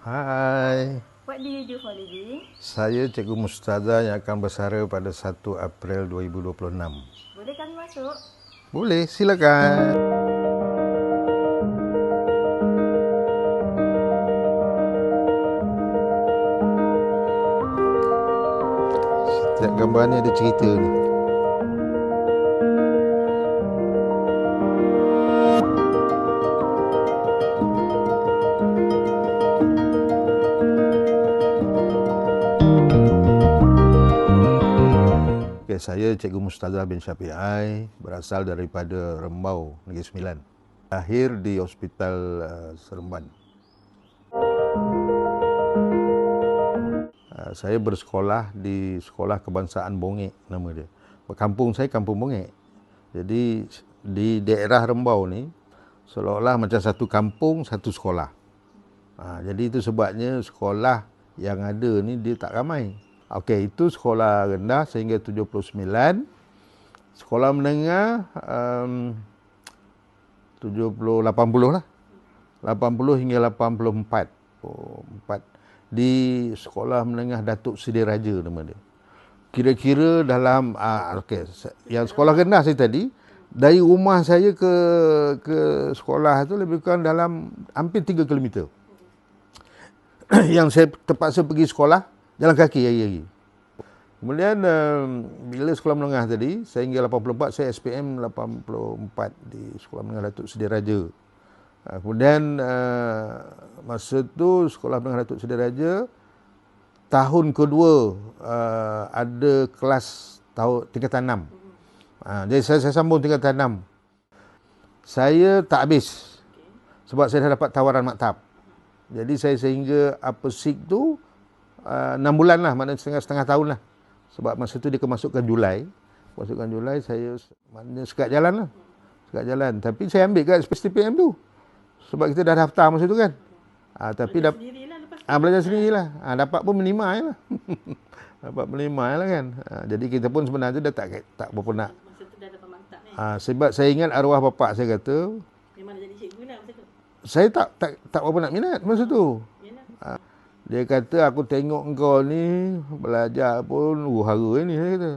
Hai. What do you do for living? Saya Cikgu Mustaza yang akan bersara pada 1 April 2026. Boleh kami masuk? Boleh, silakan. Setiap gambar ni ada cerita ni. Okay, saya Cikgu Mustaza bin Syafi'i, berasal daripada Rembau, Negeri Sembilan. Lahir di Hospital Seremban. Saya bersekolah di Sekolah Kebangsaan Bongek, nama dia. Kampung saya Kampung Bongek. Jadi di daerah Rembau ni seolah-olah macam satu kampung, satu sekolah. Jadi itu sebabnya sekolah yang ada ni dia tak ramai. Okey, itu sekolah rendah sehingga 79. Sekolah menengah 70 80 lah. 80 hingga 84. 4 di Sekolah Menengah Datuk Seri Raja nama dia. Kira-kira dalam okey, yang sekolah rendah saya tadi, dari rumah saya ke sekolah tu lebih kurang dalam hampir 3 km. Yang saya terpaksa pergi sekolah jalan kaki hari-hari. Kemudian bila sekolah menengah tadi, sehingga 84 saya SPM 84 di Sekolah Menengah Datuk Seri Raja. Kemudian masa tu Sekolah Menengah Datuk Seri Raja tahun kedua ada kelas tingkatan 6. Jadi saya sambung tingkatan 6. Saya tak habis sebab saya dah dapat tawaran maktab. Jadi saya sehingga apesik tu 6 bulan lah, maknanya setengah tahun lah. Sebab masa tu dia kemasukkan Julai. Masukkan Julai, saya maknanya sekat jalan lah. Sekat jalan. Tapi saya ambil kat SPM tu. Sebab kita dah daftar masa tu kan. Tapi Belajar sendirilah lepas tu. belajar sendirilah. Dapat pun menimai lah. Dapat menimai lah kan. Jadi kita pun sebenarnya dah tak berapa nak. Masa tu dah dapat mantap ni. Sebab saya ingat arwah bapak saya kata, Memang dah jadi cikgu lah masa tu. saya tak berapa nak minat masa tu. Yalah. Dia kata, aku tengok engkau ni belajar pun hara ni, dia kata.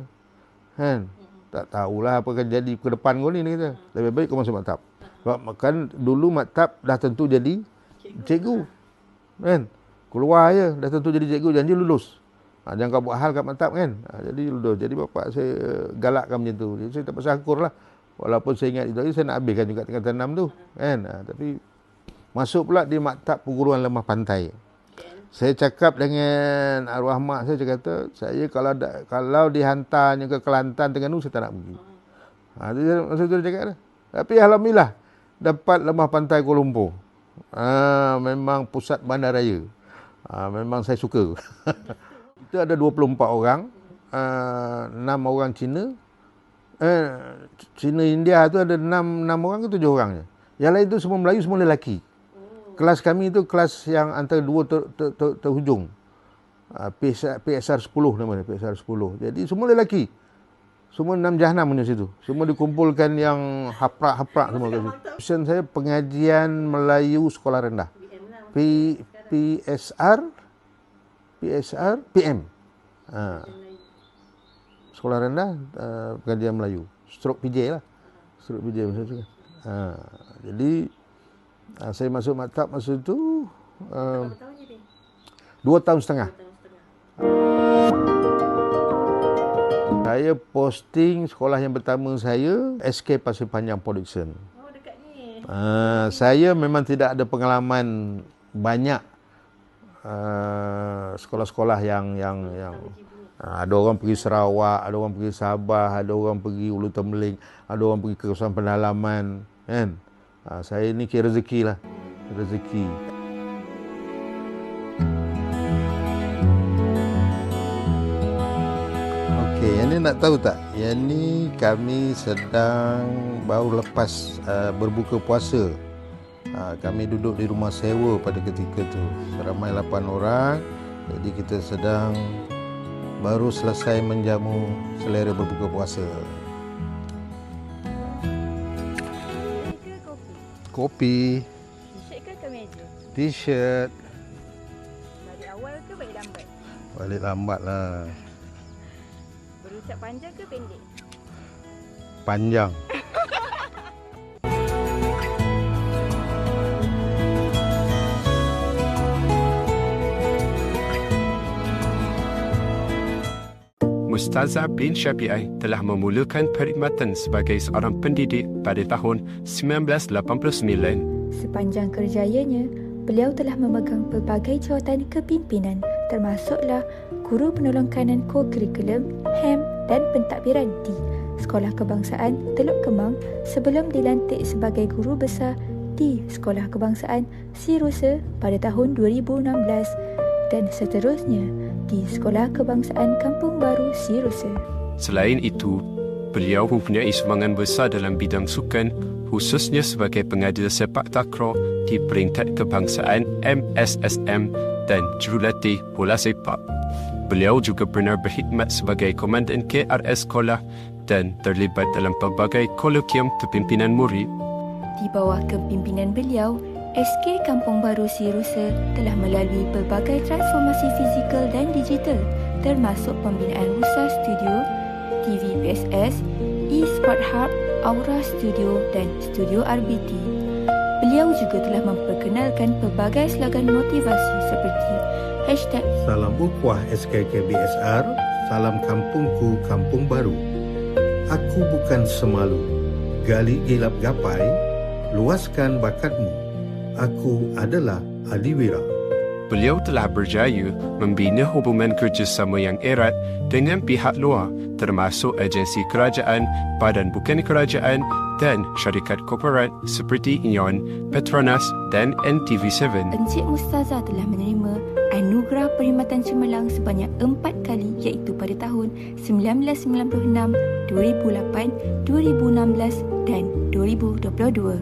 Kan? Tak tahulah apa akan jadi ke depan kau ni, dia kata. Lebih baik kau masuk maktab. Sebab kan dulu maktab dah tentu jadi cikgu. Kan? Keluar je dah tentu jadi cikgu, janji lulus. Jangan kau buat hal kat maktab kan. Jadi lulus. Jadi bapak saya galakkan macam tu. Jadi saya tak pasal akur lah. Walaupun saya ingat itu, saya nak habiskan juga tingkatan 6 tu. Kan? Tapi masuk pula di maktab perguruan lemah pantai. Saya cakap dengan arwah mak saya, kata, saya kalau dihantarnya ke Kelantan, Terengganu, saya tak nak pergi. Masa tu dia cakap dah. Tapi alhamdulillah dapat lemah pantai Kuala Lumpur. Memang pusat bandaraya. Memang saya suka. Kita ada 24 orang, 6 orang Cina. Cina India tu ada 6 orang ke 7 orang je. Yang lain tu semua Melayu, semua lelaki. Kelas kami tu kelas yang antara dua terhujung. PSR 10 nama dia, PSR 10. Jadi semua lelaki. Semua 6 jahanam punya situ. Semua dikumpulkan yang haprak-haprak semua kat situ. Option saya pengajian Melayu sekolah rendah. PM. Sekolah rendah pengajian Melayu. Stroke PJ lah. Stroke PJ masa tu kan. Jadi saya masuk maktab masa tu 2 tahun setengah. Saya posting sekolah yang pertama saya SK Pasir Panjang Production. Oh, dekat ni. Saya memang tidak ada pengalaman banyak sekolah-sekolah yang ada orang pergi Sarawak, ada orang pergi Sabah, ada orang pergi Ulu Tembeling, ada orang pergi ke kawasan pendalaman, kan? Saya ni kira rezeki lah. Rezeki. Okey, yang ni nak tahu tak? Yang ni kami sedang baru lepas berbuka puasa. Kami duduk di rumah sewa pada ketika tu. Seramai 8 orang. Jadi kita sedang baru selesai menjamu selera berbuka puasa. Kopi. T-shirt ke kemeja? T-shirt. Balik lambat lah. Berucap panjang ke pendek? Panjang. Mustazah bin Syafi'i telah memulakan perkhidmatan sebagai seorang pendidik pada tahun 1989. Sepanjang kerjayanya, beliau telah memegang pelbagai jawatan kepimpinan termasuklah Guru Penolong Kanan Co-Curriculum, HAM dan Pentadbiran di Sekolah Kebangsaan Teluk Kemang sebelum dilantik sebagai Guru Besar di Sekolah Kebangsaan Sirusa pada tahun 2016 dan seterusnya di Sekolah Kebangsaan Kampung Baru Sirusa. Selain itu, beliau mempunyai sumbangan besar dalam bidang sukan, khususnya sebagai pengadil sepak takraw di peringkat kebangsaan MSSM dan jurulatih bola sepak. Beliau juga pernah berkhidmat sebagai komandan KRS sekolah dan terlibat dalam pelbagai kolokium kepimpinan murid. Di bawah kepimpinan beliau, SK Kampung Baru Sirusa telah melalui pelbagai transformasi fizikal dan digital termasuk pembinaan Rusa Studio, TV PSS, e-Sport Hub, Aura Studio dan Studio RBT. Beliau juga telah memperkenalkan pelbagai slogan motivasi seperti Salam Ukhuwah SKKBSR, Salam Kampungku Kampung Baru. Aku bukan semalu, gali gilap gapai, luaskan bakatmu. Aku adalah adiwira. Beliau telah berjaya membina hubungan kerjasama yang erat dengan pihak luar termasuk agensi kerajaan, badan bukan kerajaan dan syarikat korporat seperti ION, Petronas dan NTV7. Encik Mustazah telah menerima anugerah perkhidmatan cemerlang sebanyak 4 kali iaitu pada tahun 1996, 2008, 2016 dan 2022.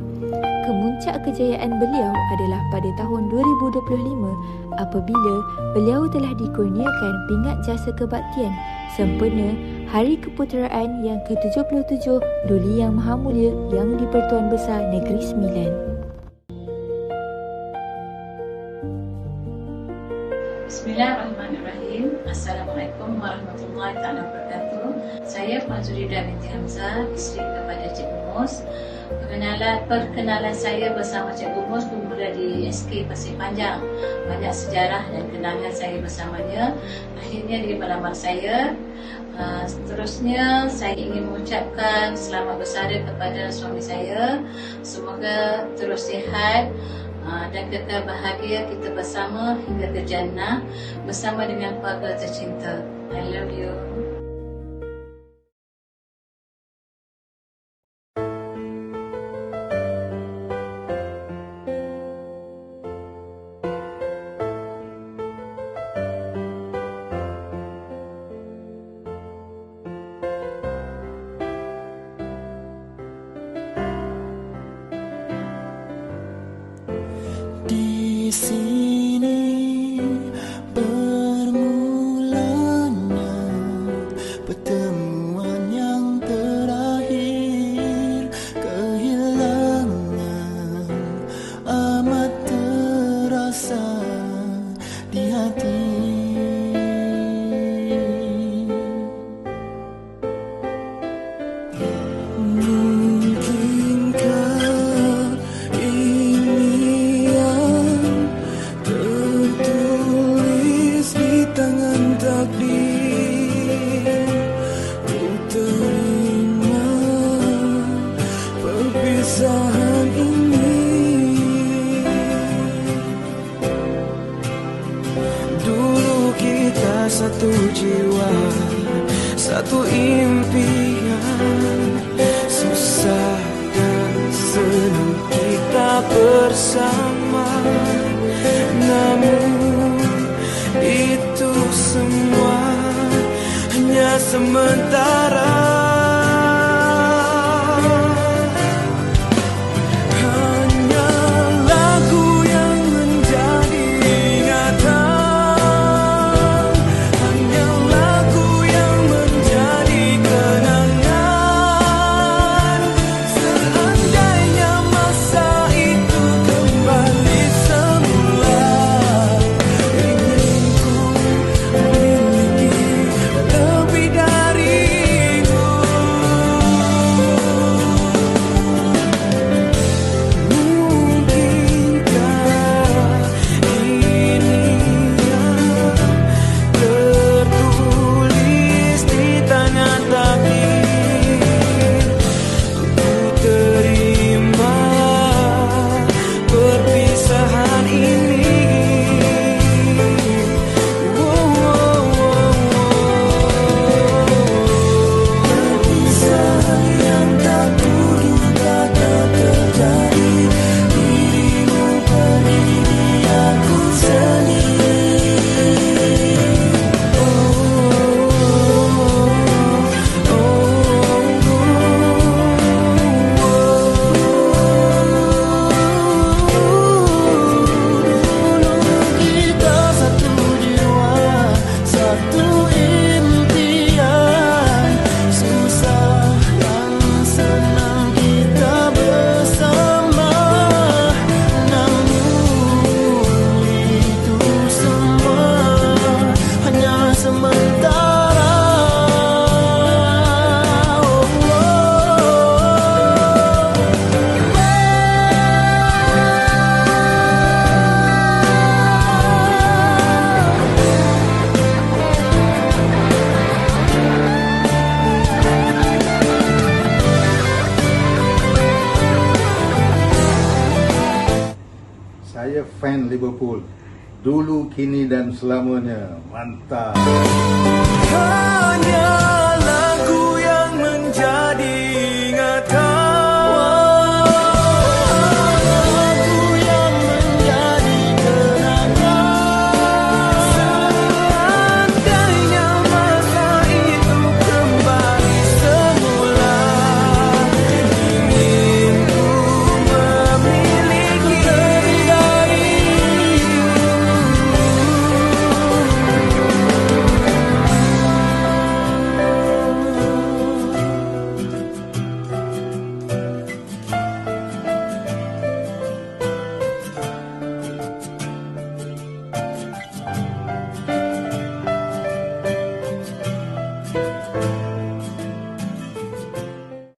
Kemuncak kejayaan beliau adalah pada tahun 2025 apabila beliau telah dikurniakan pingat jasa kebaktian sempena Hari Keputeraan yang ke-77 Duli Yang Maha Mulia yang di-Pertuan Besar Negeri Sembilan. Bismillahirrahmanirrahim. Assalamualaikum warahmatullahi wabarakatuh. Saya Puan Zurida binti Hamzah, isteri kepada Cik Gumus. Perkenalan saya bersama Cik Gumus bermula di SK Pasir Panjang. Banyak sejarah dan kenangan saya bersamanya. Akhirnya dia melamar saya. Seterusnya saya ingin mengucapkan selamat bersara kepada suami saya. Semoga terus sihat dan kekal bahagia kita bersama hingga ke jannah bersama dengan keluarga tercinta. I love you. Di sini bermulanya pertemuan yang terakhir. Kehilangan amat terasa di hati. Mungkinkah ini yang tertulis di tangan takdir? Ku terima perpisahan ini. Dulu kita satu jiwa, satu impian. Susah dan senang kita bersama, namun itu semua hanya sementara. Hanya lagu yang menjadi ingatan, hanya lagu yang menjadi kenangan. Seandainya masa itu kembali semula, ingin ku pemain Liverpool. Dulu, kini dan selamanya. Mantap. Hanya